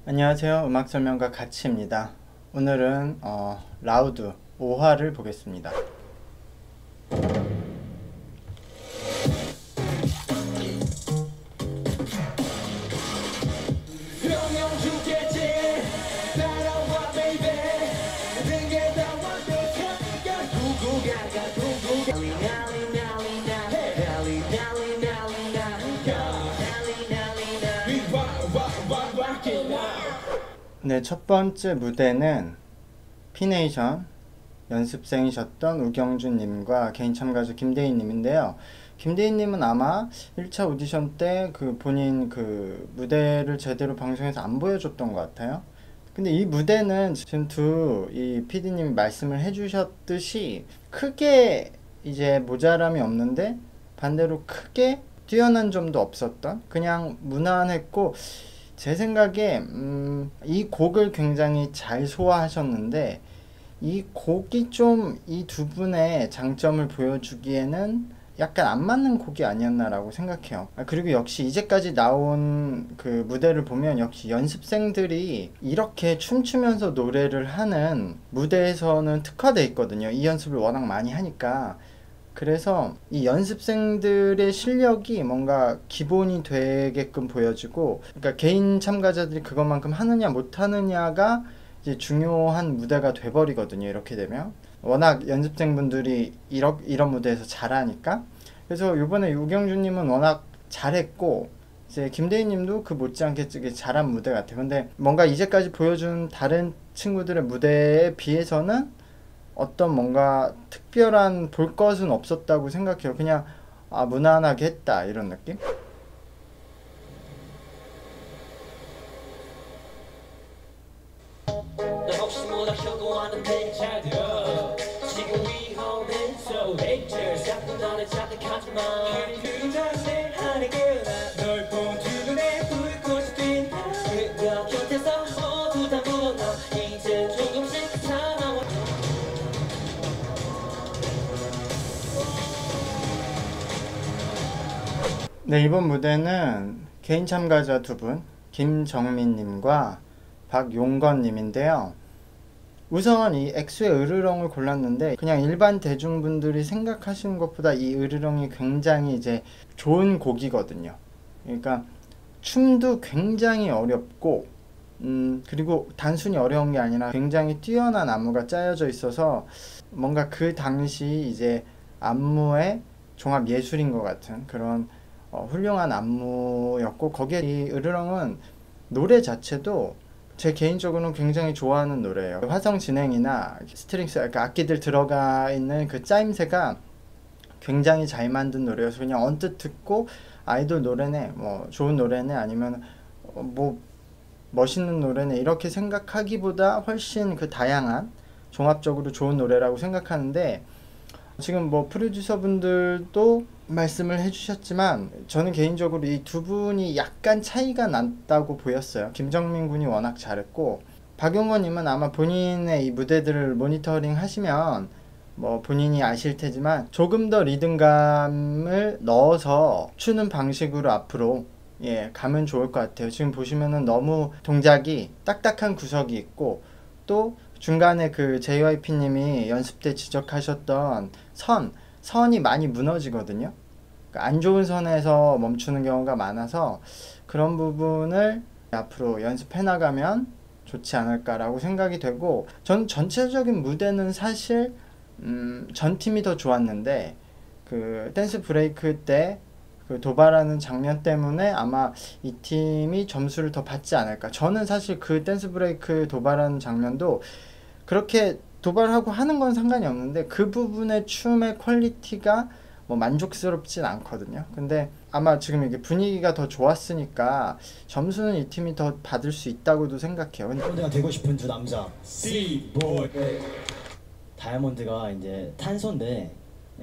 안녕하세요. 음악설명가 가치입니다. 오늘은 라우드 5화를 보겠습니다. 네, 첫 번째 무대는 피네이션 연습생이셨던 우경준님과 개인 참가자 김대희님인데요. 김대희님은 아마 1차 오디션 때 그 본인 그 무대를 제대로 방송에서 안 보여줬던 것 같아요. 근데 이 무대는 지금 이 PD님이 말씀을 해주셨듯이 크게 이제 모자람이 없는데 반대로 크게 뛰어난 점도 없었던, 그냥 무난했고, 제 생각에 이 곡을 굉장히 잘 소화하셨는데 이 곡이 좀 이 두 분의 장점을 보여주기에는 약간 안 맞는 곡이 아니었나라고 생각해요. 그리고 역시 이제까지 나온 그 무대를 보면 역시 연습생들이 이렇게 춤추면서 노래를 하는 무대에서는 특화돼 있거든요. 이 연습을 워낙 많이 하니까. 그래서 이 연습생들의 실력이 뭔가 기본이 되게끔 보여지고, 그러니까 개인 참가자들이 그것만큼 하느냐 못하느냐가 이제 중요한 무대가 돼버리거든요. 이렇게 되면 워낙 연습생분들이 이런 무대에서 잘하니까. 그래서 이번에 우경준님은 워낙 잘했고, 이제 김대희님도 그 못지않게 잘한 무대 같아요. 근데 뭔가 이제까지 보여준 다른 친구들의 무대에 비해서는 어떤 뭔가 특별한 볼 것은 없었다고 생각해요. 그냥 무난하게 했다, 이런 느낌? 네, 이번 무대는 개인 참가자 두 분, 김정민님과 박용건님인데요. 우선 이 엑소의 으르렁을 골랐는데, 그냥 일반 대중분들이 생각하시는 것보다 이 으르렁이 굉장히 이제 좋은 곡이거든요. 그러니까 춤도 굉장히 어렵고, 그리고 단순히 어려운 게 아니라 굉장히 뛰어난 안무가 짜여져 있어서 뭔가 그 당시 이제 안무의 종합 예술인 것 같은 그런 훌륭한 안무였고, 거기에 이 으르렁은 노래 자체도 제 개인적으로는 굉장히 좋아하는 노래예요. 화성 진행이나 스트링스, 그러니까 악기들 들어가 있는 그 짜임새가 굉장히 잘 만든 노래여서 그냥 언뜻 듣고 아이돌 노래네, 뭐 좋은 노래네, 아니면 뭐 멋있는 노래네, 이렇게 생각하기보다 훨씬 그 다양한 종합적으로 좋은 노래라고 생각하는데, 지금 뭐 프로듀서 분들도 말씀을 해주셨지만 저는 개인적으로 이 두 분이 약간 차이가 났다고 보였어요. 김정민 군이 워낙 잘했고, 박용건님은 아마 본인의 이 무대들을 모니터링 하시면 뭐 본인이 아실 테지만 조금 더 리듬감을 넣어서 추는 방식으로 앞으로 가면 좋을 것 같아요. 지금 보시면은 너무 동작이 딱딱한 구석이 있고, 또 중간에 그 JYP님이 연습 때 지적하셨던 선이 많이 무너지거든요. 그러니까 안 좋은 선에서 멈추는 경우가 많아서 그런 부분을 앞으로 연습해 나가면 좋지 않을까라고 생각이 되고, 전 전체적인 무대는 사실 전 팀이 더 좋았는데 그 댄스 브레이크 때 그 도발하는 장면 때문에 아마 이 팀이 점수를 더 받지 않을까. 저는 사실 그 댄스 브레이크 도발하는 장면도 그렇게 도발하고 하는 건 상관이 없는데 그 부분의 춤의 퀄리티가 뭐 만족스럽진 않거든요. 근데 아마 지금 이게 분위기가 더 좋았으니까 점수는 이 팀이 더 받을 수 있다고도 생각해요. 다이아몬드가 되고 싶은 두 남자 C-boy. 다이아몬드가 이제 탄소인데,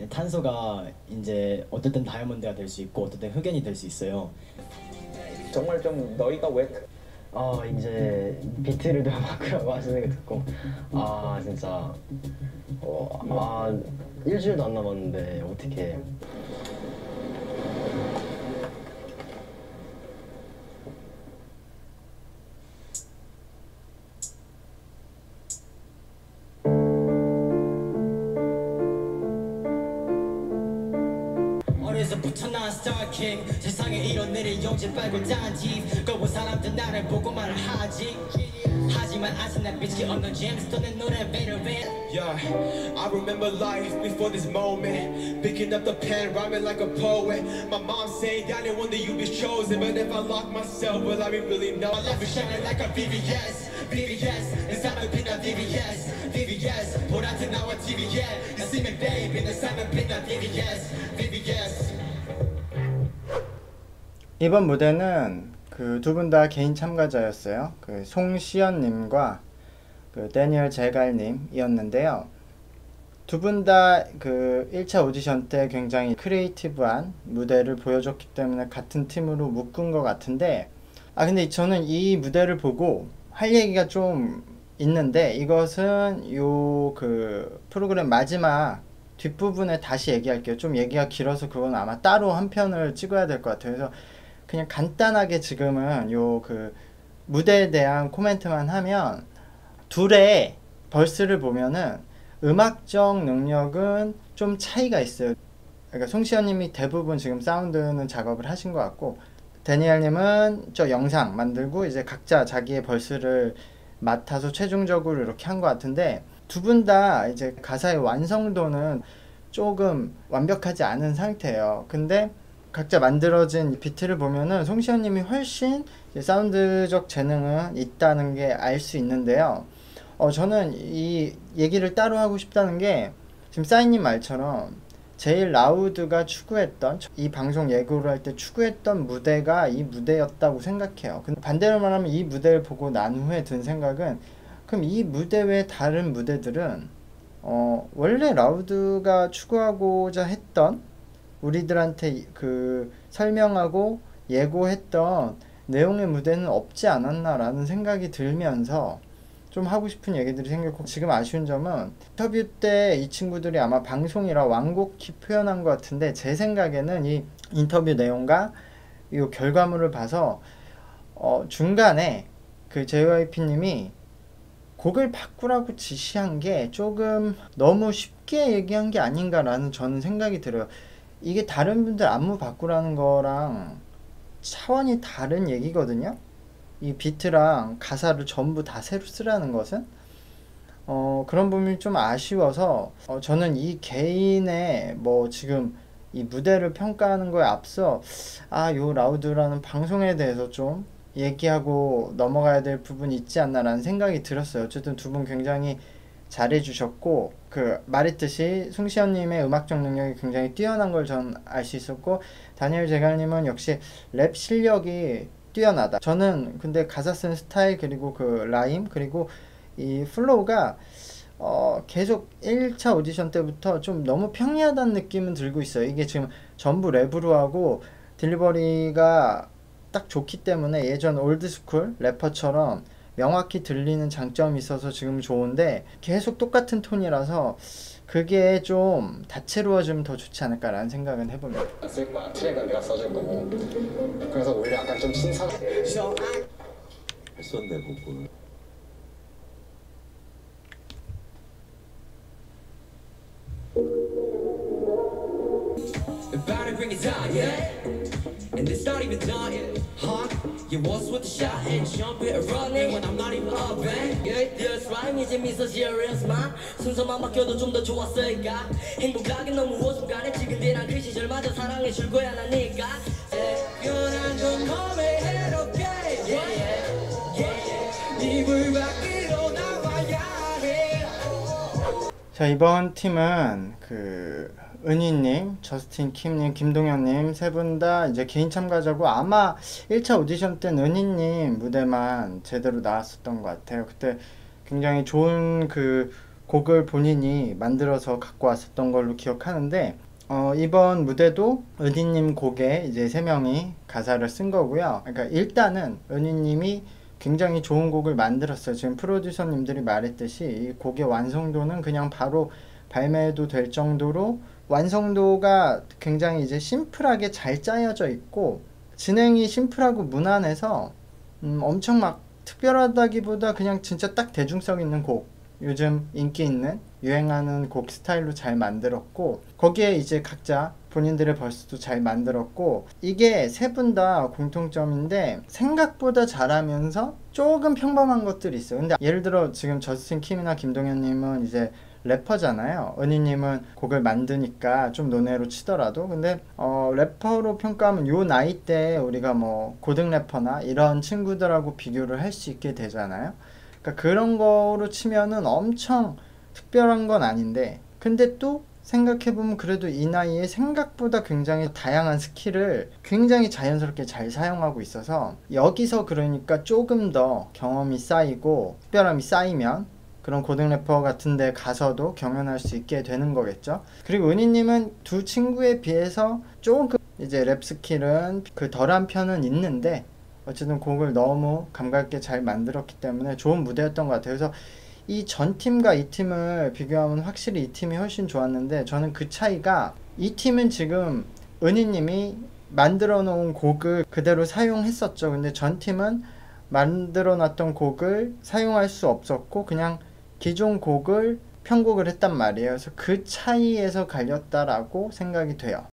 탄소가 이제 어떨 땐 다이아몬드가 될 수 있고 어떨 땐 흑연이 될 수 있어요. 정말 좀 너희가 왜 이제 비트를 좀 바꾸라고 하시는 거 듣고 진짜 일주일도 안 남았는데 어떻게 어려서부터 난 스타킹 세상에 이런 일이 용지 빨고 단지 거부 사람들 나를 보고 말을 하지 하지만 아직 난 빛이 없는 제임스톤의 노래 better Yeah, I remember life before this moment. Picking up the pen, rhyming like a poet. My mom saying, Daddy, one day you'll be chosen. But if I lock myself, will I be really know? My life is shining like a VVS. VVS, inside my pin VVS. VVS, 보라트 나와 TV에. You see me, babe, in the summer pin VVS. VVS. 이번 무대는 그 두 분 다 개인 참가자였어요. 그 송시연님과 그 데니얼 제갈님이었는데요. 두 분 다 그 1차 오디션 때 굉장히 크리에이티브한 무대를 보여줬기 때문에 같은 팀으로 묶은 것 같은데 근데 저는 이 무대를 보고 할 얘기가 좀 있는데 이것은 요 그 프로그램 마지막 뒷부분에 다시 얘기할게요. 좀 얘기가 길어서 그건 아마 따로 한 편을 찍어야 될 것 같아요. 그래서 그냥 간단하게 지금은 요 그 무대에 대한 코멘트만 하면 둘의 벌스를 보면은 음악적 능력은 좀 차이가 있어요. 그러니까 송시현님이 대부분 지금 사운드는 작업을 하신 것 같고 데니엘님은 저 영상 만들고 이제 각자 자기의 벌스를 맡아서 최종적으로 이렇게 한 것 같은데 두 분 다 이제 가사의 완성도는 조금 완벽하지 않은 상태예요. 근데 각자 만들어진 비트를 보면은 송시현님이 훨씬 사운드적 재능은 있다는 게 알 수 있는데요. 저는 이 얘기를 따로 하고 싶다는 게 지금 싸이님 말처럼 제일 라우드가 추구했던 이 방송 예고를 할 때 추구했던 무대가 이 무대였다고 생각해요. 근데 반대로 말하면 이 무대를 보고 난 후에 든 생각은 그럼 이 무대 외 다른 무대들은 원래 라우드가 추구하고자 했던 우리들한테 그 설명하고 예고했던 내용의 무대는 없지 않았나라는 생각이 들면서 좀 하고 싶은 얘기들이 생겼고 지금 아쉬운 점은 인터뷰 때 이 친구들이 아마 방송이라 완곡히 표현한 것 같은데 제 생각에는 이 인터뷰 내용과 이 결과물을 봐서 중간에 그 JYP님이 곡을 바꾸라고 지시한 게 조금 너무 쉽게 얘기한 게 아닌가라는 저는 생각이 들어요. 이게 다른 분들 안무 바꾸라는 거랑 차원이 다른 얘기거든요. 이 비트랑 가사를 전부 다 새로 쓰라는 것은 그런 부분이 좀 아쉬워서 저는 이 개인의 뭐 지금 이 무대를 평가하는 거에 앞서 요 라우드라는 방송에 대해서 좀 얘기하고 넘어가야 될 부분이 있지 않나라는 생각이 들었어요. 어쨌든 두 분 굉장히 잘해주셨고 그 말했듯이 송시현님의 음악적 능력이 굉장히 뛰어난 걸 전 알 수 있었고 다니엘 제갈님은 역시 랩 실력이 뛰어나다. 저는 근데 가사 쓰는 스타일 그리고 그 라임 그리고 이 플로우가 계속 1차 오디션 때부터 좀 너무 평이하다는 느낌은 들고 있어요. 이게 지금 전부 랩으로 하고 딜리버리가 딱 좋기 때문에 예전 올드스쿨 래퍼처럼 명확히 들리는 장점이 있어서 지금 좋은데 계속 똑같은 톤이라서 그게 좀 다채로워지면 더 좋지 않을까라는 생각은 해봅니다. 쓸 거야. 트랙은 내가 써줄 거고. 그래서 오히려 약간 좀 신선. 했었네 곡을. About to bring it down, yeah. And it's not even done yet, huh? You was with the shot and jump it running when I'm not even up, man. Yeah, this rhyme 이제 미소 serious man. 순서만 바뀌어도 좀 더 좋았을까? 행복하게 너무 어중간해 지금 대난 그 시절마저 사랑해 줄 거야 난 니가. 변한 좀 험해 해롭게, yeah, yeah, yeah. 이불 밖으로 나와야 해. 자 이번 팀은 그 은희님, 저스틴 킴님, 김동현님 세 분 다 이제 개인 참가자고 아마 1차 오디션 때 은희님 무대만 제대로 나왔었던 것 같아요. 그때 굉장히 좋은 그 곡을 본인이 만들어서 갖고 왔었던 걸로 기억하는데 이번 무대도 은희님 곡에 이제 세 명이 가사를 쓴 거고요. 그러니까 일단은 은희님이 굉장히 좋은 곡을 만들었어요. 지금 프로듀서님들이 말했듯이 이 곡의 완성도는 그냥 바로 발매도 될 정도로 완성도가 굉장히 이제 심플하게 잘 짜여져 있고 진행이 심플하고 무난해서 엄청 막 특별하다기보다 그냥 진짜 딱 대중성 있는 곡, 요즘 인기 있는 유행하는 곡 스타일로 잘 만들었고 거기에 이제 각자 본인들의 버스도 잘 만들었고 이게 세 분 다 공통점인데 생각보다 잘하면서 조금 평범한 것들이 있어요. 근데 예를 들어 지금 저스틴 킴이나 김동현님은 이제 래퍼잖아요. 은희님은 곡을 만드니까 좀 논외로 치더라도 근데 래퍼로 평가하면 요 나이 때 우리가 뭐 고등 래퍼나 이런 친구들하고 비교를 할 수 있게 되잖아요. 그러니까 그런 거로 치면은 엄청 특별한 건 아닌데 근데 또 생각해보면 그래도 이 나이에 생각보다 굉장히 다양한 스킬을 굉장히 자연스럽게 잘 사용하고 있어서 여기서 그러니까 조금 더 경험이 쌓이고 특별함이 쌓이면 그런 고등 래퍼 같은 데 가서도 경연할 수 있게 되는 거겠죠. 그리고 은희님은 두 친구에 비해서 조금 이제 랩 스킬은 그 덜한 편은 있는데 어쨌든 곡을 너무 감각 있게 잘 만들었기 때문에 좋은 무대였던 것 같아요. 그래서 이 전 팀과 이 팀을 비교하면 확실히 이 팀이 훨씬 좋았는데 저는 그 차이가 이 팀은 지금 은희님이 만들어 놓은 곡을 그대로 사용했었죠. 근데 전 팀은 만들어 놨던 곡을 사용할 수 없었고 그냥 기존 곡을 편곡을 했단 말이에요. 그래서 그 차이에서 갈렸다라고 생각이 돼요.